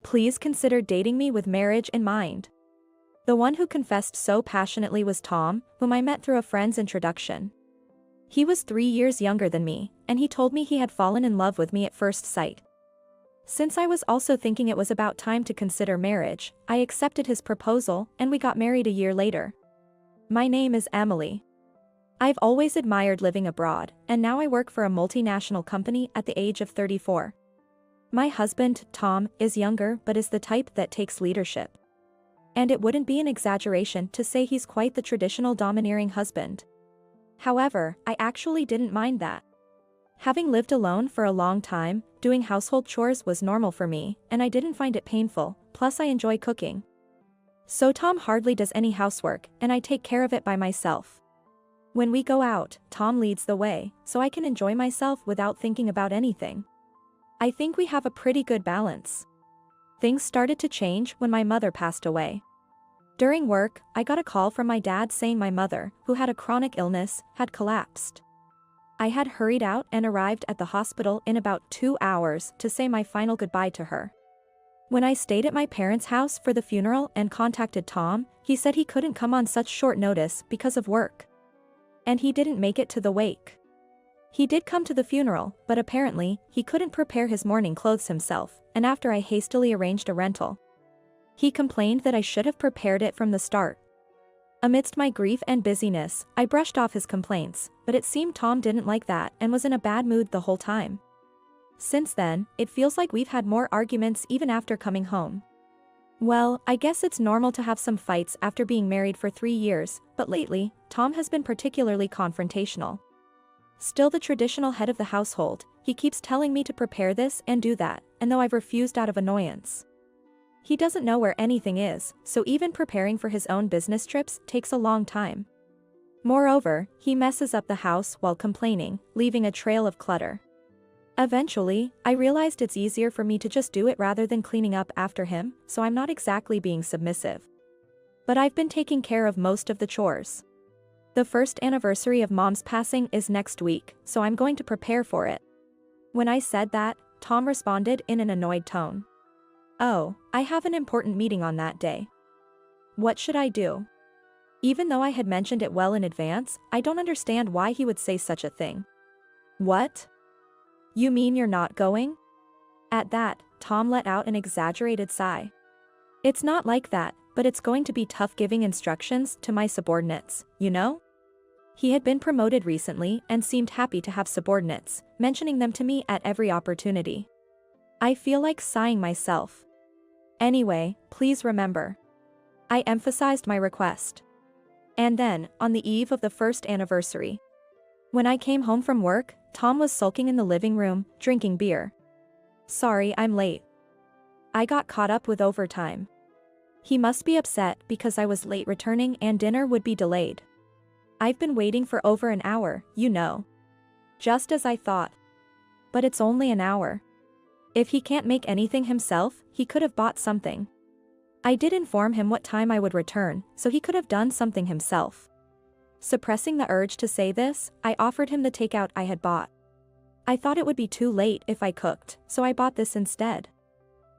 Please consider dating me with marriage in mind. The one who confessed so passionately was Tom, whom I met through a friend's introduction. He was 3 years younger than me, and he told me he had fallen in love with me at first sight. Since I was also thinking it was about time to consider marriage, I accepted his proposal and we got married a year later. My name is Emily. I've always admired living abroad, and now I work for a multinational company at the age of 34. My husband, Tom, is younger but is the type that takes leadership. And it wouldn't be an exaggeration to say he's quite the traditional domineering husband. However, I actually didn't mind that. Having lived alone for a long time, doing household chores was normal for me, and I didn't find it painful, plus I enjoy cooking. So Tom hardly does any housework, and I take care of it by myself. When we go out, Tom leads the way, so I can enjoy myself without thinking about anything. I think we have a pretty good balance. Things started to change when my mother passed away. During work, I got a call from my dad saying my mother, who had a chronic illness, had collapsed. I had hurried out and arrived at the hospital in about 2 hours to say my final goodbye to her. When I stayed at my parents' house for the funeral and contacted Tom, he said he couldn't come on such short notice because of work. And he didn't make it to the wake. He did come to the funeral, but apparently, he couldn't prepare his mourning clothes himself, and after I hastily arranged a rental. He complained that I should have prepared it from the start. Amidst my grief and busyness, I brushed off his complaints, but it seemed Tom didn't like that and was in a bad mood the whole time. Since then, it feels like we've had more arguments even after coming home. Well, I guess it's normal to have some fights after being married for 3 years, but lately, Tom has been particularly confrontational. Still the traditional head of the household, he keeps telling me to prepare this and do that, and though I've refused out of annoyance. He doesn't know where anything is, so even preparing for his own business trips takes a long time. Moreover, he messes up the house while complaining, leaving a trail of clutter. Eventually, I realized it's easier for me to just do it rather than cleaning up after him, so I'm not exactly being submissive. But I've been taking care of most of the chores. The first anniversary of Mom's passing is next week, so I'm going to prepare for it. When I said that, Tom responded in an annoyed tone. Oh, I have an important meeting on that day. What should I do? Even though I had mentioned it well in advance, I don't understand why he would say such a thing. What? You mean you're not going? At that, Tom let out an exaggerated sigh. It's not like that, but it's going to be tough giving instructions to my subordinates, you know? He had been promoted recently and seemed happy to have subordinates, mentioning them to me at every opportunity. I feel like sighing myself. Anyway, please remember. I emphasized my request. And then, on the eve of the first anniversary. When I came home from work, Tom was sulking in the living room, drinking beer. Sorry, I'm late. I got caught up with overtime. He must be upset because I was late returning and dinner would be delayed. I've been waiting for over an hour, you know. Just as I thought. But it's only an hour. If he can't make anything himself, he could have bought something. I did inform him what time I would return, so he could have done something himself. Suppressing the urge to say this, I offered him the takeout I had bought. I thought it would be too late if I cooked, so I bought this instead.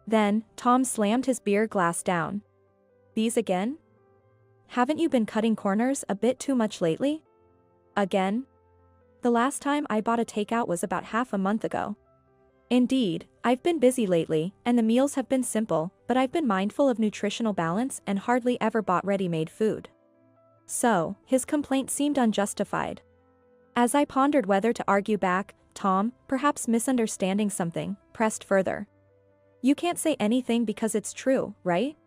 Then, Tom slammed his beer glass down. These again? Haven't you been cutting corners a bit too much lately? Again? The last time I bought a takeout was about half a month ago. Indeed, I've been busy lately, and the meals have been simple, but I've been mindful of nutritional balance and hardly ever bought ready-made food. So, his complaint seemed unjustified. As I pondered whether to argue back, Tom, perhaps misunderstanding something, pressed further. You can't say anything because it's true, right?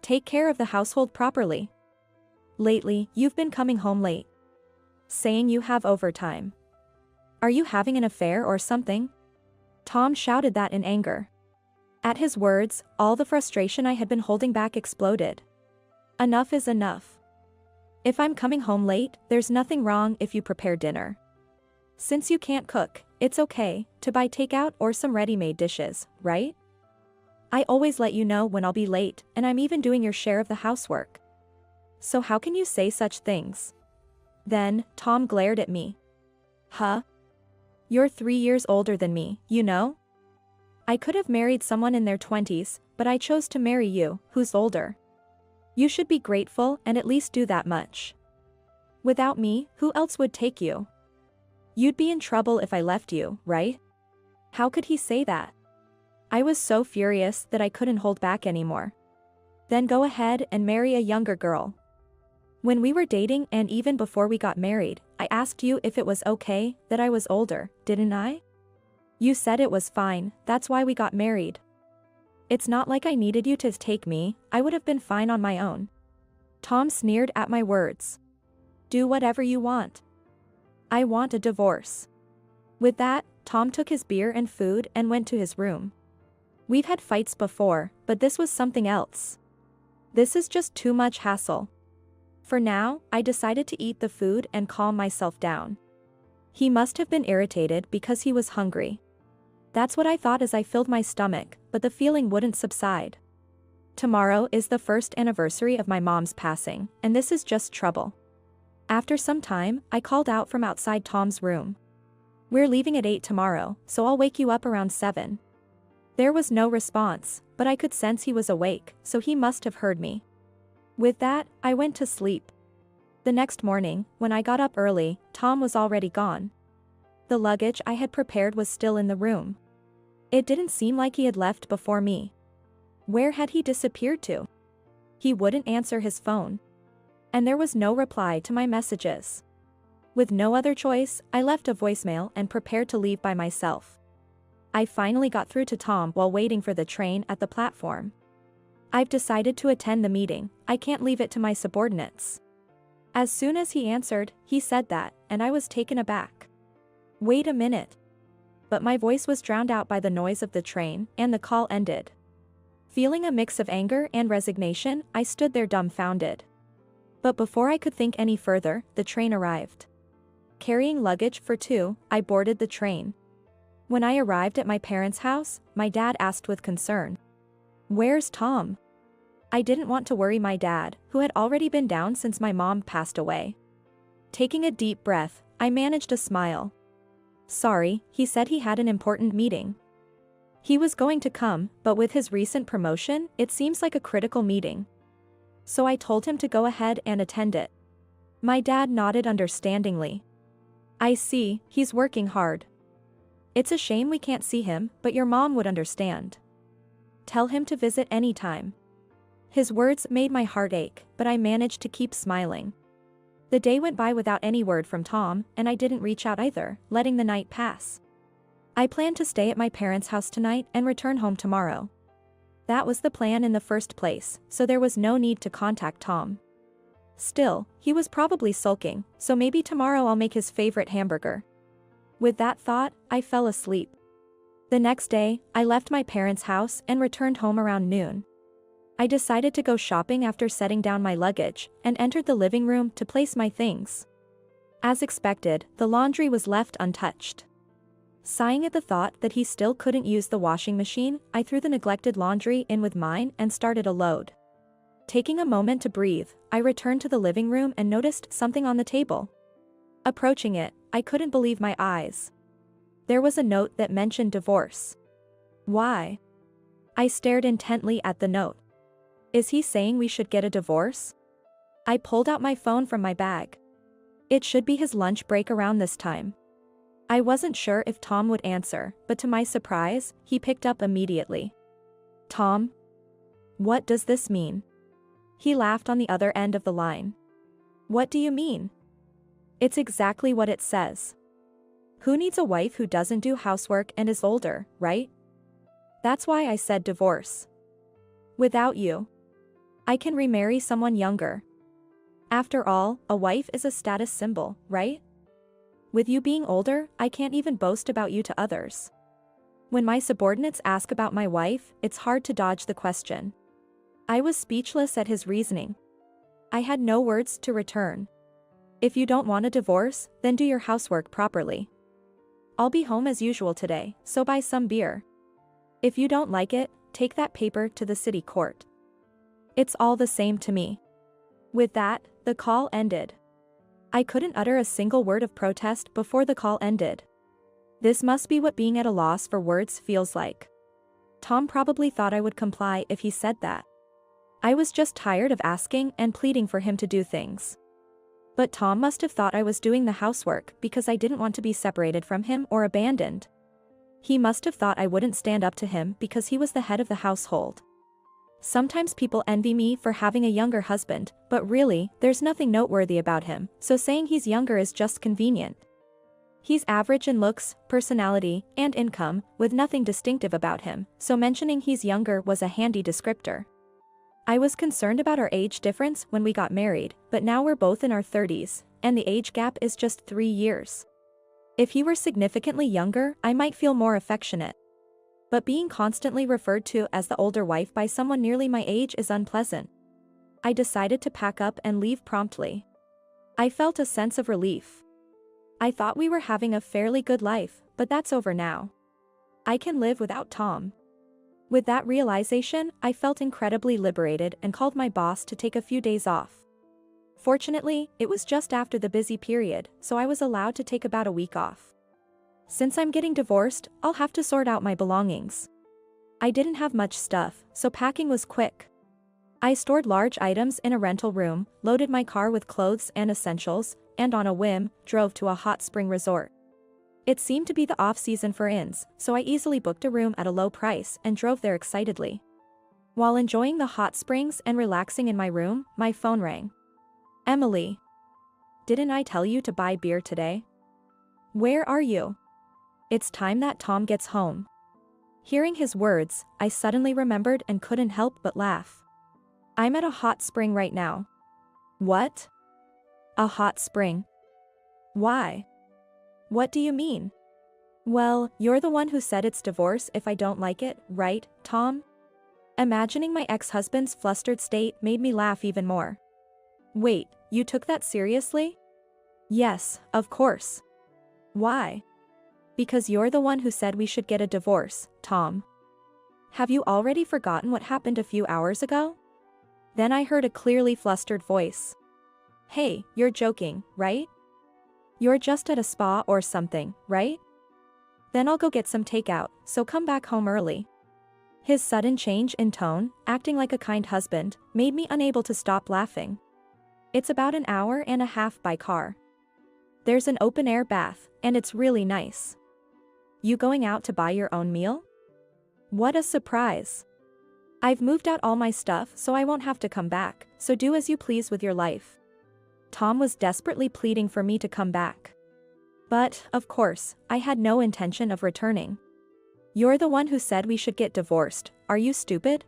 Take care of the household properly. Lately, you've been coming home late. Saying you have overtime. Are you having an affair or something? Tom shouted that in anger. At his words, all the frustration I had been holding back exploded. Enough is enough. If I'm coming home late, there's nothing wrong if you prepare dinner. Since you can't cook, it's okay to buy takeout or some ready-made dishes, right? I always let you know when I'll be late, and I'm even doing your share of the housework. So how can you say such things? Then, Tom glared at me. Huh? You're 3 years older than me, you know? I could have married someone in their 20s, but I chose to marry you, who's older. You should be grateful and at least do that much. Without me, who else would take you? You'd be in trouble if I left you, right? How could he say that? I was so furious that I couldn't hold back anymore. Then go ahead and marry a younger girl. When we were dating and even before we got married, I asked you if it was okay that I was older, didn't I? You said it was fine, that's why we got married. It's not like I needed you to take me, I would have been fine on my own. Tom sneered at my words. Do whatever you want. I want a divorce. With that, Tom took his beer and food and went to his room. We've had fights before, but this was something else. This is just too much hassle. For now, I decided to eat the food and calm myself down. He must have been irritated because he was hungry. That's what I thought as I filled my stomach, but the feeling wouldn't subside. Tomorrow is the first anniversary of my mom's passing, and this is just trouble. After some time, I called out from outside Tom's room. We're leaving at 8 tomorrow, so I'll wake you up around 7. There was no response, but I could sense he was awake, so he must have heard me. With that, I went to sleep. The next morning, when I got up early, Tom was already gone. The luggage I had prepared was still in the room. It didn't seem like he had left before me. Where had he disappeared to? He wouldn't answer his phone. And there was no reply to my messages. With no other choice, I left a voicemail and prepared to leave by myself. I finally got through to Tom while waiting for the train at the platform. I've decided to attend the meeting, I can't leave it to my subordinates. As soon as he answered, he said that, and I was taken aback. Wait a minute. But my voice was drowned out by the noise of the train, and the call ended. Feeling a mix of anger and resignation, I stood there dumbfounded. But before I could think any further, the train arrived. Carrying luggage for 2, I boarded the train. When I arrived at my parents' house, my dad asked with concern. Where's Tom? I didn't want to worry my dad, who had already been down since my mom passed away. Taking a deep breath, I managed a smile. Sorry, he said he had an important meeting. He was going to come, but with his recent promotion, it seems like a critical meeting. So I told him to go ahead and attend it. My dad nodded understandingly. I see, he's working hard. It's a shame we can't see him, but your mom would understand. Tell him to visit anytime. His words made my heart ache, but I managed to keep smiling. The day went by without any word from Tom, and I didn't reach out either, letting the night pass. I planned to stay at my parents' house tonight and return home tomorrow. That was the plan in the first place, so there was no need to contact Tom. Still, he was probably sulking, so maybe tomorrow I'll make his favorite hamburger. With that thought, I fell asleep. The next day, I left my parents' house and returned home around noon. I decided to go shopping after setting down my luggage, and entered the living room to place my things. As expected, the laundry was left untouched. Sighing at the thought that he still couldn't use the washing machine, I threw the neglected laundry in with mine and started a load. Taking a moment to breathe, I returned to the living room and noticed something on the table. Approaching it, I couldn't believe my eyes. There was a note that mentioned divorce. Why? I stared intently at the note. Is he saying we should get a divorce? I pulled out my phone from my bag. It should be his lunch break around this time. I wasn't sure if Tom would answer, but to my surprise, he picked up immediately. Tom? What does this mean? He laughed on the other end of the line. What do you mean? It's exactly what it says. Who needs a wife who doesn't do housework and is older, right? That's why I said divorce. Without you, I can remarry someone younger. After all, a wife is a status symbol, right? With you being older, I can't even boast about you to others. When my subordinates ask about my wife, it's hard to dodge the question. I was speechless at his reasoning. I had no words to return. If you don't want a divorce, then do your housework properly. I'll be home as usual today, so buy some beer. If you don't like it, take that paper to the city court. It's all the same to me. With that, the call ended. I couldn't utter a single word of protest before the call ended. This must be what being at a loss for words feels like. Tom probably thought I would comply if he said that. I was just tired of asking and pleading for him to do things. But Tom must have thought I was doing the housework because I didn't want to be separated from him or abandoned. He must have thought I wouldn't stand up to him because he was the head of the household. Sometimes people envy me for having a younger husband, but really, there's nothing noteworthy about him, so saying he's younger is just convenient. He's average in looks, personality, and income, with nothing distinctive about him, so mentioning he's younger was a handy descriptor. I was concerned about our age difference when we got married, but now we're both in our 30s, and the age gap is just 3 years. If he were significantly younger, I might feel more affectionate. But being constantly referred to as the older wife by someone nearly my age is unpleasant. I decided to pack up and leave promptly. I felt a sense of relief. I thought we were having a fairly good life, but that's over now. I can live without Tom. With that realization, I felt incredibly liberated and called my boss to take a few days off. Fortunately, it was just after the busy period, so I was allowed to take about a week off. Since I'm getting divorced, I'll have to sort out my belongings. I didn't have much stuff, so packing was quick. I stored large items in a rental room, loaded my car with clothes and essentials, and on a whim, drove to a hot spring resort. It seemed to be the off-season for inns, so I easily booked a room at a low price and drove there excitedly. While enjoying the hot springs and relaxing in my room, my phone rang. Emily. Didn't I tell you to buy beer today? Where are you? It's time that Tom gets home. Hearing his words, I suddenly remembered and couldn't help but laugh. I'm at a hot spring right now. What? A hot spring? Why? What do you mean? Well, you're the one who said it's divorce if I don't like it, right, Tom? Imagining my ex-husband's flustered state made me laugh even more. Wait, you took that seriously? Yes, of course. Why? Because you're the one who said we should get a divorce, Tom. Have you already forgotten what happened a few hours ago? Then I heard a clearly flustered voice. Hey, you're joking, right? You're just at a spa or something, right? Then I'll go get some takeout, so come back home early. His sudden change in tone, acting like a kind husband, made me unable to stop laughing. It's about an hour and a half by car. There's an open-air bath, and it's really nice. You going out to buy your own meal? What a surprise. I've moved out all my stuff so I won't have to come back, so do as you please with your life. Tom was desperately pleading for me to come back. But, of course, I had no intention of returning. You're the one who said we should get divorced, are you stupid?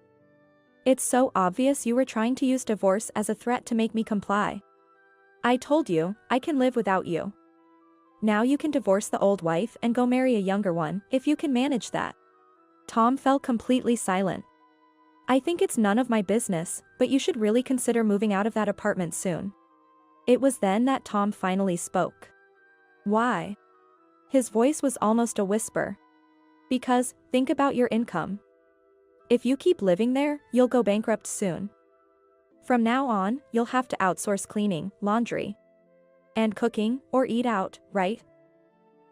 It's so obvious you were trying to use divorce as a threat to make me comply. I told you, I can live without you. Now you can divorce the old wife and go marry a younger one, if you can manage that. Tom fell completely silent. I think it's none of my business, but you should really consider moving out of that apartment soon. It was then that Tom finally spoke. Why? His voice was almost a whisper. Because, think about your income. If you keep living there, you'll go bankrupt soon. From now on, you'll have to outsource cleaning, laundry, and cooking, or eat out, right?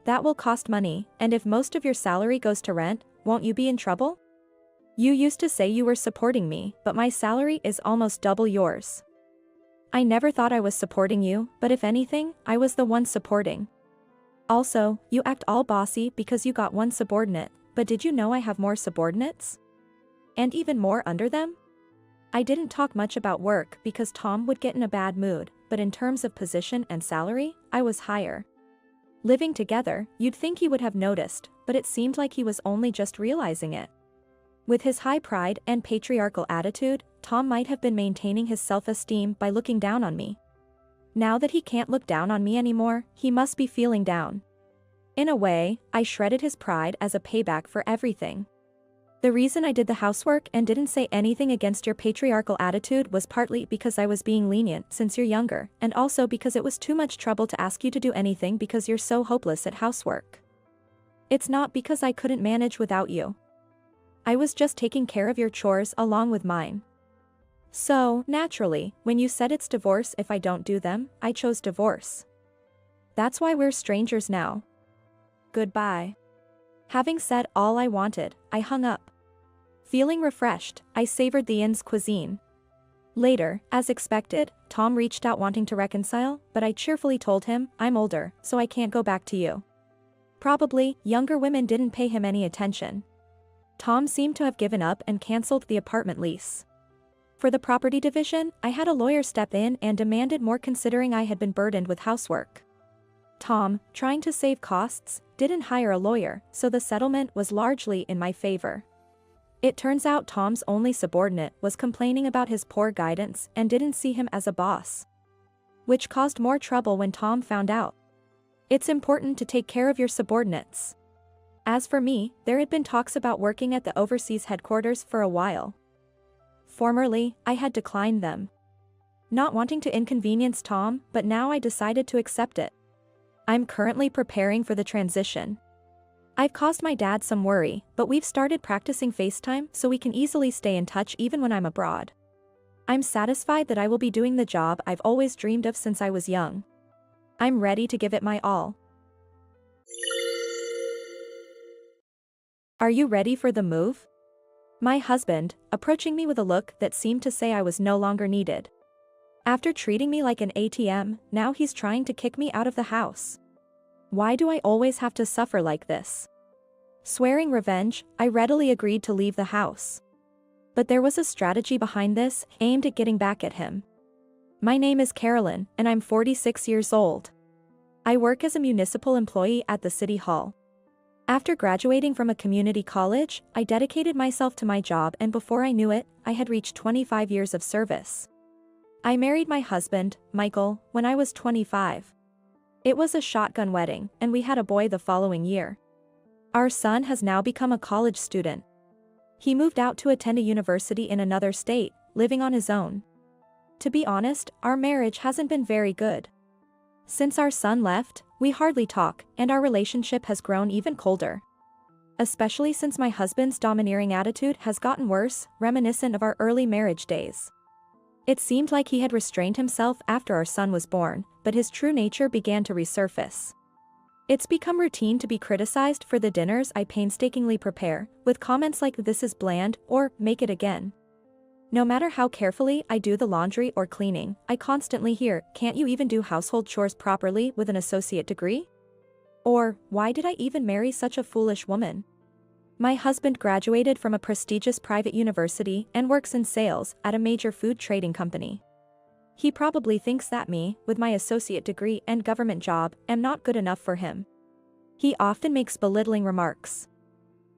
That will cost money, and if most of your salary goes to rent, won't you be in trouble? You used to say you were supporting me, but my salary is almost double yours. I never thought I was supporting you, but if anything, I was the one supporting. Also, you act all bossy because you got one subordinate, but did you know I have more subordinates? And even more under them? I didn't talk much about work because Tom would get in a bad mood, but in terms of position and salary, I was higher. Living together, you'd think he would have noticed, but it seemed like he was only just realizing it. With his high pride and patriarchal attitude, Tom might have been maintaining his self-esteem by looking down on me. Now that he can't look down on me anymore, he must be feeling down. In a way, I shredded his pride as a payback for everything. The reason I did the housework and didn't say anything against your patriarchal attitude was partly because I was being lenient since you're younger, and also because it was too much trouble to ask you to do anything because you're so hopeless at housework. It's not because I couldn't manage without you. I was just taking care of your chores along with mine. So, naturally, when you said it's divorce if I don't do them, I chose divorce. That's why we're strangers now. Goodbye. Having said all I wanted, I hung up. Feeling refreshed, I savored the inn's cuisine. Later, as expected, Tom reached out wanting to reconcile, but I cheerfully told him, I'm older, so I can't go back to you. Probably, younger women didn't pay him any attention. Tom seemed to have given up and cancelled the apartment lease. For the property division, I had a lawyer step in and demanded more considering I had been burdened with housework. Tom, trying to save costs, didn't hire a lawyer, so the settlement was largely in my favor. It turns out Tom's only subordinate was complaining about his poor guidance and didn't see him as a boss, which caused more trouble when Tom found out. It's important to take care of your subordinates. As for me, there had been talks about working at the overseas headquarters for a while. Formerly, I had declined them, not wanting to inconvenience Tom, but now I decided to accept it. I'm currently preparing for the transition. I've caused my dad some worry, but we've started practicing FaceTime so we can easily stay in touch even when I'm abroad. I'm satisfied that I will be doing the job I've always dreamed of since I was young. I'm ready to give it my all. Are you ready for the move? My husband, approaching me with a look that seemed to say I was no longer needed. After treating me like an ATM, now he's trying to kick me out of the house. Why do I always have to suffer like this? Swearing revenge, I readily agreed to leave the house. But there was a strategy behind this, aimed at getting back at him. My name is Carolyn, and I'm 46 years old. I work as a municipal employee at the City Hall. After graduating from a community college, I dedicated myself to my job, and before I knew it, I had reached 25 years of service. I married my husband, Michael, when I was 25. It was a shotgun wedding, and we had a boy the following year. Our son has now become a college student. He moved out to attend a university in another state, living on his own. To be honest, our marriage hasn't been very good. Since our son left, we hardly talk, and our relationship has grown even colder. Especially since my husband's domineering attitude has gotten worse, reminiscent of our early marriage days. It seemed like he had restrained himself after our son was born, but his true nature began to resurface. It's become routine to be criticized for the dinners I painstakingly prepare, with comments like "this is bland" or "make it again." No matter how carefully I do the laundry or cleaning, I constantly hear, "Can't you even do household chores properly with an associate degree?" Or, "Why did I even marry such a foolish woman?" My husband graduated from a prestigious private university and works in sales at a major food trading company. He probably thinks that me, with my associate degree and government job, am not good enough for him. He often makes belittling remarks.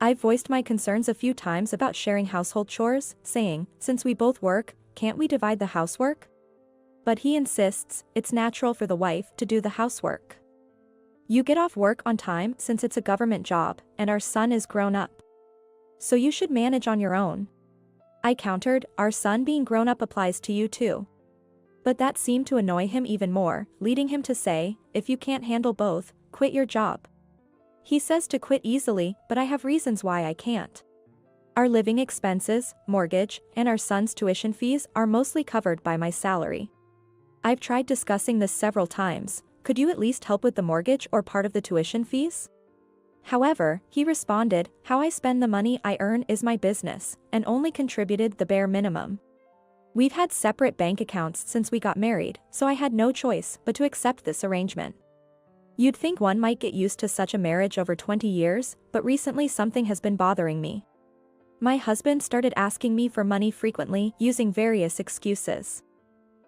I've voiced my concerns a few times about sharing household chores, saying, "Since we both work, can't we divide the housework?" But he insists it's natural for the wife to do the housework. "You get off work on time since it's a government job, and our son is grown up. So you should manage on your own." I countered, "Our son being grown up applies to you too." But that seemed to annoy him even more, leading him to say, "If you can't handle both, quit your job." He says to quit easily, but I have reasons why I can't. Our living expenses, mortgage, and our son's tuition fees are mostly covered by my salary. I've tried discussing this several times. "Could you at least help with the mortgage or part of the tuition fees?" However, he responded, "How I spend the money I earn is my business," and only contributed the bare minimum. We've had separate bank accounts since we got married, so I had no choice but to accept this arrangement. You'd think one might get used to such a marriage over 20 years, but recently something has been bothering me. My husband started asking me for money frequently, using various excuses.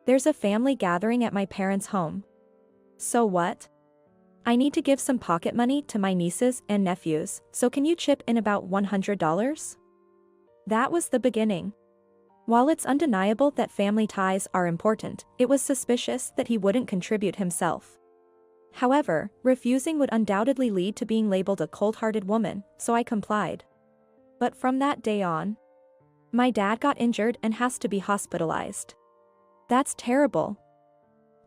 "There's a family gathering at my parents' home." So what? "I need to give some pocket money to my nieces and nephews, so can you chip in about $100? That was the beginning. While it's undeniable that family ties are important, it was suspicious that he wouldn't contribute himself. However, refusing would undoubtedly lead to being labeled a cold-hearted woman, so I complied. But from that day on, my dad got injured and has to be hospitalized. That's terrible.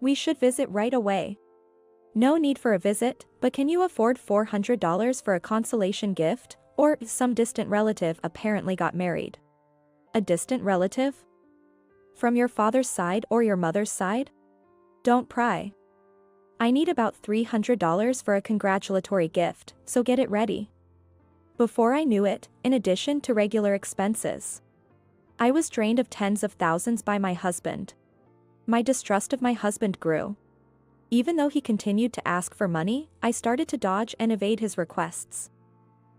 We should visit right away. No need for a visit, but can you afford $400 for a consolation gift? Or some distant relative apparently got married. A distant relative? From your father's side or your mother's side? Don't pry. I need about $300 for a congratulatory gift, so get it ready. Before I knew it, in addition to regular expenses, I was drained of tens of thousands by my husband. My distrust of my husband grew. Even though he continued to ask for money, I started to dodge and evade his requests.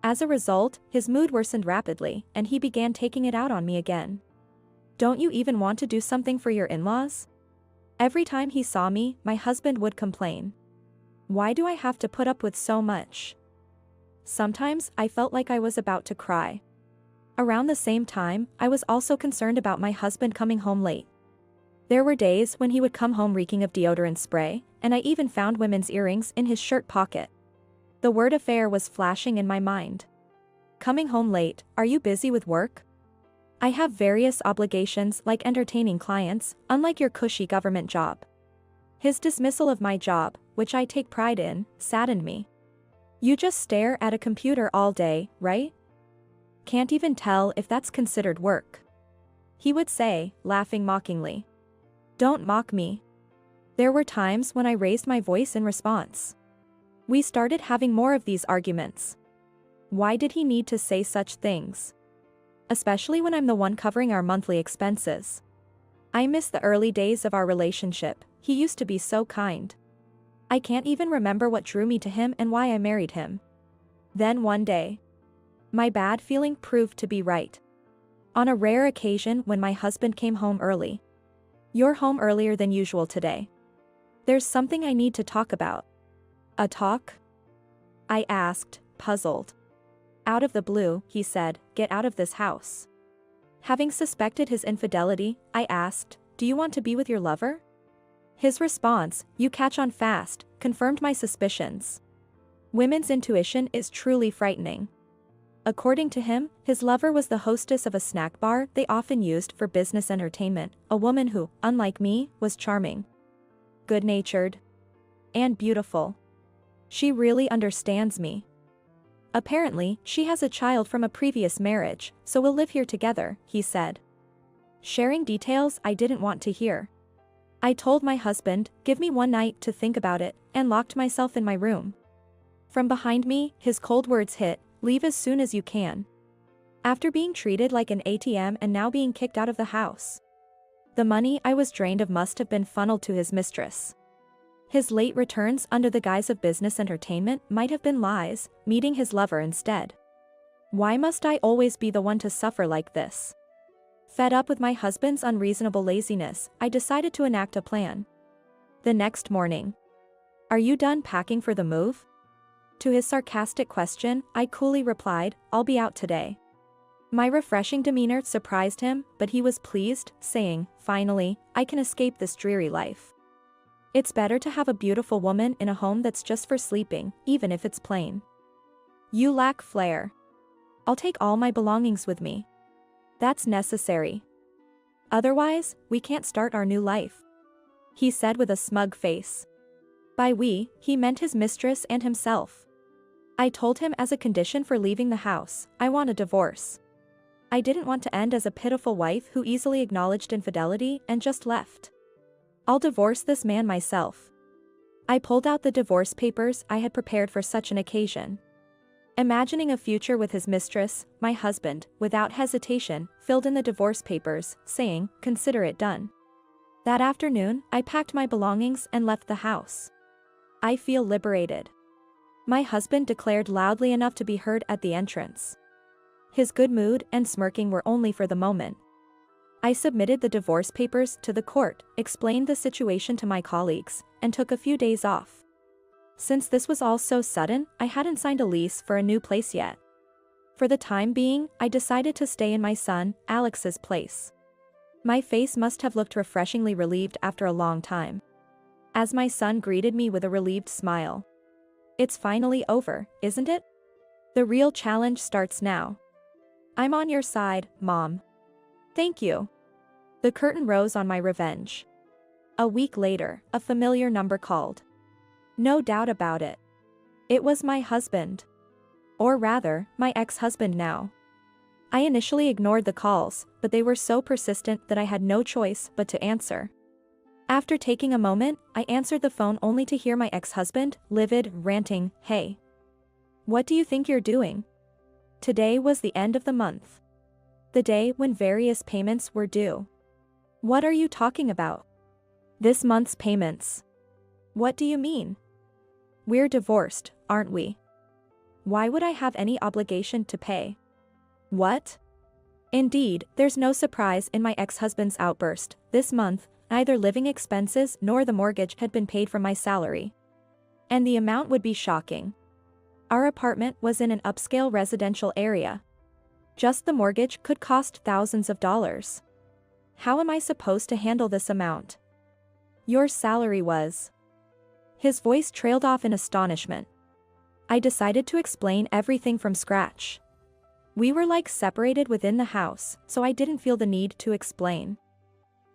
As a result, his mood worsened rapidly, and he began taking it out on me again. "Don't you even want to do something for your in-laws?" Every time he saw me, my husband would complain. "Why do I have to put up with so much?" Sometimes, I felt like I was about to cry. Around the same time, I was also concerned about my husband coming home late. There were days when he would come home reeking of deodorant spray, and I even found women's earrings in his shirt pocket. The word affair was flashing in my mind. "Coming home late, are you busy with work?" "I have various obligations like entertaining clients, unlike your cushy government job." His dismissal of my job, which I take pride in, saddened me. "You just stare at a computer all day, right? Can't even tell if that's considered work," he would say, laughing mockingly. "Don't mock me." There were times when I raised my voice in response. We started having more of these arguments. Why did he need to say such things? Especially when I'm the one covering our monthly expenses. I miss the early days of our relationship. He used to be so kind. I can't even remember what drew me to him and why I married him. Then one day, my bad feeling proved to be right. On a rare occasion when my husband came home early. "You're home earlier than usual today. There's something I need to talk about." "A talk?" I asked, puzzled. Out of the blue, he said, "Get out of this house." Having suspected his infidelity, I asked, "Do you want to be with your lover?" His response, "You catch on fast," confirmed my suspicions. Women's intuition is truly frightening. According to him, his lover was the hostess of a snack bar they often used for business entertainment, a woman who, unlike me, was charming, good-natured, and beautiful. "She really understands me. Apparently, she has a child from a previous marriage, so we'll live here together," he said. Sharing details I didn't want to hear. I told my husband, "Give me one night to think about it," and locked myself in my room. From behind me, his cold words hit, "Leave as soon as you can." After being treated like an ATM and now being kicked out of the house. The money I was drained of must have been funneled to his mistress. His late returns under the guise of business entertainment might have been lies, meeting his lover instead. Why must I always be the one to suffer like this? Fed up with my husband's unreasonable laziness, I decided to enact a plan. The next morning. "Are you done packing for the move?" To his sarcastic question, I coolly replied, "I'll be out today." My refreshing demeanor surprised him, but he was pleased, saying, "Finally, I can escape this dreary life. It's better to have a beautiful woman in a home that's just for sleeping, even if it's plain." "You lack flair." "I'll take all my belongings with me. That's necessary. Otherwise, we can't start our new life," he said with a smug face. By we, he meant his mistress and himself. I told him as a condition for leaving the house, I want a divorce. I didn't want to end as a pitiful wife who easily acknowledged infidelity and just left. "I'll divorce this man myself." I pulled out the divorce papers I had prepared for such an occasion. Imagining a future with his mistress, my husband, without hesitation, filled in the divorce papers, saying, "Consider it done." That afternoon, I packed my belongings and left the house. "I feel liberated," my husband declared loudly enough to be heard at the entrance. His good mood and smirking were only for the moment. I submitted the divorce papers to the court, explained the situation to my colleagues, and took a few days off. Since this was all so sudden, I hadn't signed a lease for a new place yet. For the time being, I decided to stay in my son, Alex's place. My face must have looked refreshingly relieved after a long time, as my son greeted me with a relieved smile. "It's finally over, isn't it? The real challenge starts now. I'm on your side, Mom." "Thank you." The curtain rose on my revenge. A week later, a familiar number called. No doubt about it. It was my husband. Or rather, my ex-husband now. I initially ignored the calls, but they were so persistent that I had no choice but to answer. After taking a moment, I answered the phone only to hear my ex-husband, livid, ranting, "Hey. What do you think you're doing? Today was the end of the month. The day when various payments were due. What are you talking about? This month's payments. What do you mean? We're divorced, aren't we? Why would I have any obligation to pay? What? Indeed, there's no surprise in my ex-husband's outburst. This month, neither living expenses nor the mortgage had been paid from my salary. And the amount would be shocking. Our apartment was in an upscale residential area. Just the mortgage could cost thousands of dollars. How am I supposed to handle this amount? Your salary was. His voice trailed off in astonishment. I decided to explain everything from scratch. We were like separated within the house, so I didn't feel the need to explain.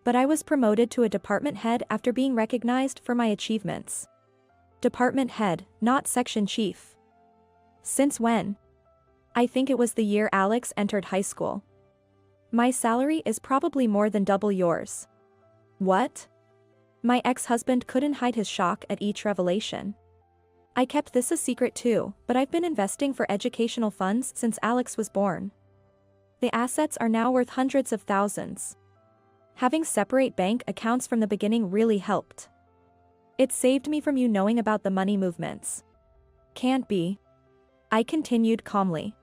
But I was promoted to a department head after being recognized for my achievements. Department head, not section chief. Since when? I think it was the year Alex entered high school. My salary is probably more than double yours. What? My ex-husband couldn't hide his shock at each revelation. I kept this a secret too, but I've been investing for educational funds since Alex was born. The assets are now worth hundreds of thousands. Having separate bank accounts from the beginning really helped. It saved me from you knowing about the money movements. Can't be. I continued calmly.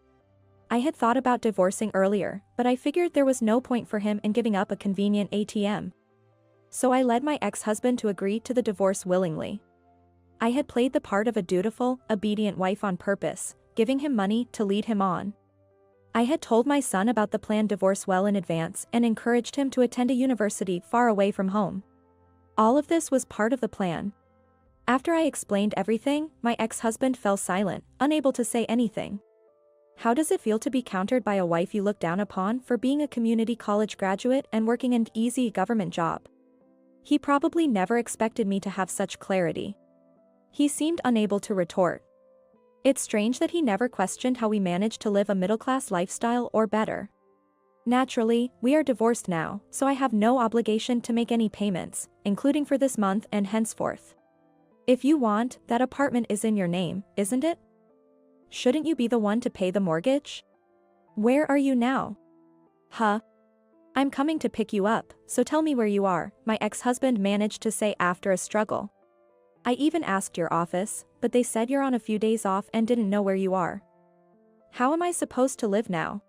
I had thought about divorcing earlier, but I figured there was no point for him in giving up a convenient ATM. So I led my ex-husband to agree to the divorce willingly. I had played the part of a dutiful, obedient wife on purpose, giving him money to lead him on. I had told my son about the planned divorce well in advance and encouraged him to attend a university far away from home. All of this was part of the plan. After I explained everything, my ex-husband fell silent, unable to say anything. How does it feel to be countered by a wife you look down upon for being a community college graduate and working an easy government job? He probably never expected me to have such clarity. He seemed unable to retort. It's strange that he never questioned how we managed to live a middle-class lifestyle or better. Naturally, we are divorced now, so I have no obligation to make any payments, including for this month and henceforth. If you want, that apartment is in your name, isn't it? Shouldn't you be the one to pay the mortgage? Where are you now? Huh? I'm coming to pick you up, so tell me where you are, my ex-husband managed to say after a struggle. I even asked your office, but they said you're on a few days off and didn't know where you are. How am I supposed to live now?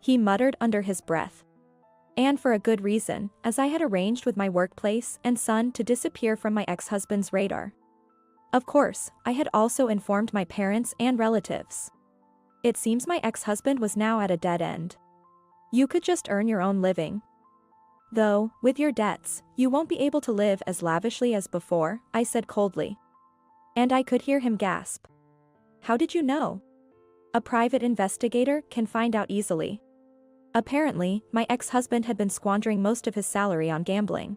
He muttered under his breath. And for a good reason, as I had arranged with my workplace and son to disappear from my ex-husband's radar. Of course, I had also informed my parents and relatives. It seems my ex-husband was now at a dead end. You could just earn your own living. Though, with your debts, you won't be able to live as lavishly as before, I said coldly. And I could hear him gasp. How did you know? A private investigator can find out easily. Apparently, my ex-husband had been squandering most of his salary on gambling.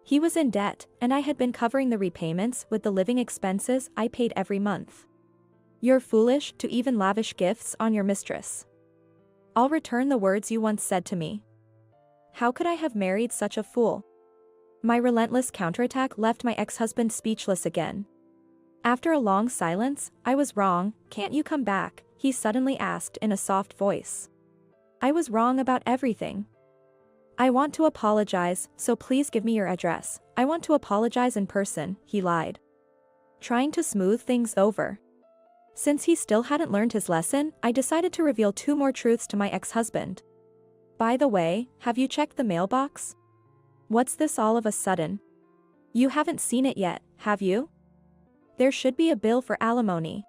He was in debt, and I had been covering the repayments with the living expenses I paid every month. You're foolish to even lavish gifts on your mistress. I'll return the words you once said to me. How could I have married such a fool? My relentless counterattack left my ex-husband speechless again. After a long silence, I was wrong, can't you come back? He suddenly asked in a soft voice. I was wrong about everything. I want to apologize, so please give me your address. I want to apologize in person, he lied. Trying to smooth things over. Since he still hadn't learned his lesson, I decided to reveal 2 more truths to my ex-husband. By the way, have you checked the mailbox? What's this all of a sudden? You haven't seen it yet, have you? There should be a bill for alimony.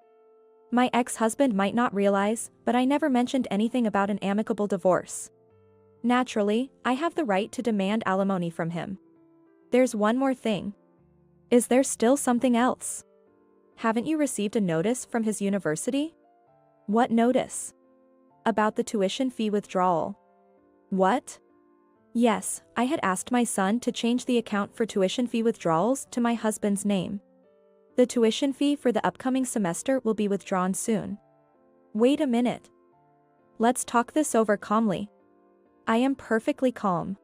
My ex-husband might not realize, but I never mentioned anything about an amicable divorce. Naturally, I have the right to demand alimony from him. There's one more thing. Is there still something else? Haven't you received a notice from his university? What notice? About the tuition fee withdrawal. What? Yes, I had asked my son to change the account for tuition fee withdrawals to my husband's name. The tuition fee for the upcoming semester will be withdrawn soon. Wait a minute. Let's talk this over calmly. I am perfectly calm.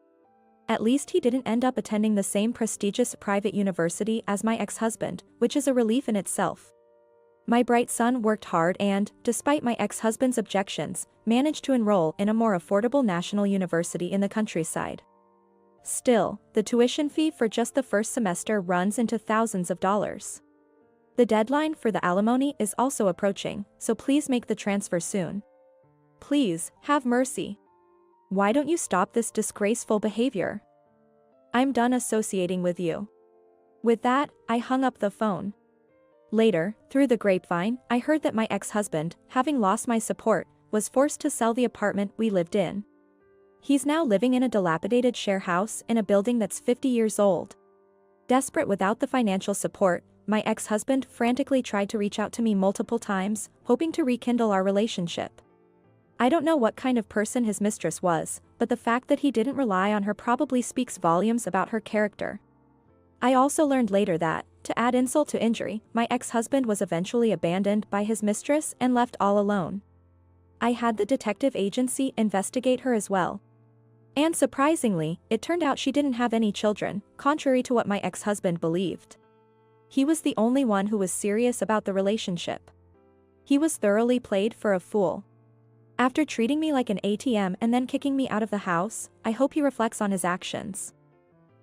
At least he didn't end up attending the same prestigious private university as my ex-husband, which is a relief in itself. My bright son worked hard and, despite my ex-husband's objections, managed to enroll in a more affordable national university in the countryside. Still, the tuition fee for just the first semester runs into thousands of dollars. The deadline for the alimony is also approaching, so please make the transfer soon. Please, have mercy. Why don't you stop this disgraceful behavior? I'm done associating with you. With that, I hung up the phone. Later, through the grapevine, I heard that my ex-husband, having lost my support, was forced to sell the apartment we lived in. He's now living in a dilapidated share house in a building that's 50 years old. Desperate without the financial support, my ex-husband frantically tried to reach out to me multiple times, hoping to rekindle our relationship. I don't know what kind of person his mistress was, but the fact that he didn't rely on her probably speaks volumes about her character. I also learned later that, to add insult to injury, my ex-husband was eventually abandoned by his mistress and left all alone. I had the detective agency investigate her as well. And surprisingly, it turned out she didn't have any children, contrary to what my ex-husband believed. He was the only one who was serious about the relationship. He was thoroughly played for a fool. After treating me like an ATM and then kicking me out of the house, I hope he reflects on his actions.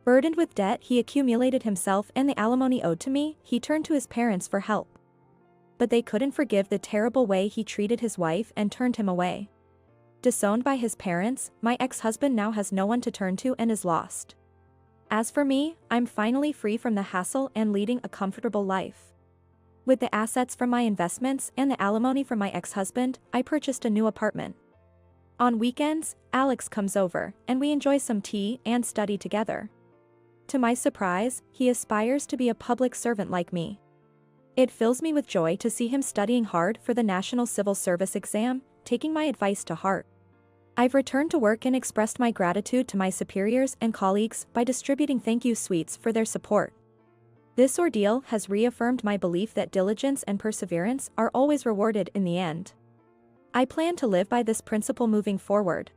Burdened with debt he accumulated himself and the alimony owed to me, he turned to his parents for help. But they couldn't forgive the terrible way he treated his wife and turned him away. Disowned by his parents, my ex-husband now has no one to turn to and is lost. As for me, I'm finally free from the hassle and leading a comfortable life. With the assets from my investments and the alimony from my ex-husband, I purchased a new apartment. On weekends, Alex comes over, and we enjoy some tea and study together. To my surprise, he aspires to be a public servant like me. It fills me with joy to see him studying hard for the National Civil Service exam, taking my advice to heart. I've returned to work and expressed my gratitude to my superiors and colleagues by distributing thank you sweets for their support. This ordeal has reaffirmed my belief that diligence and perseverance are always rewarded in the end. I plan to live by this principle moving forward.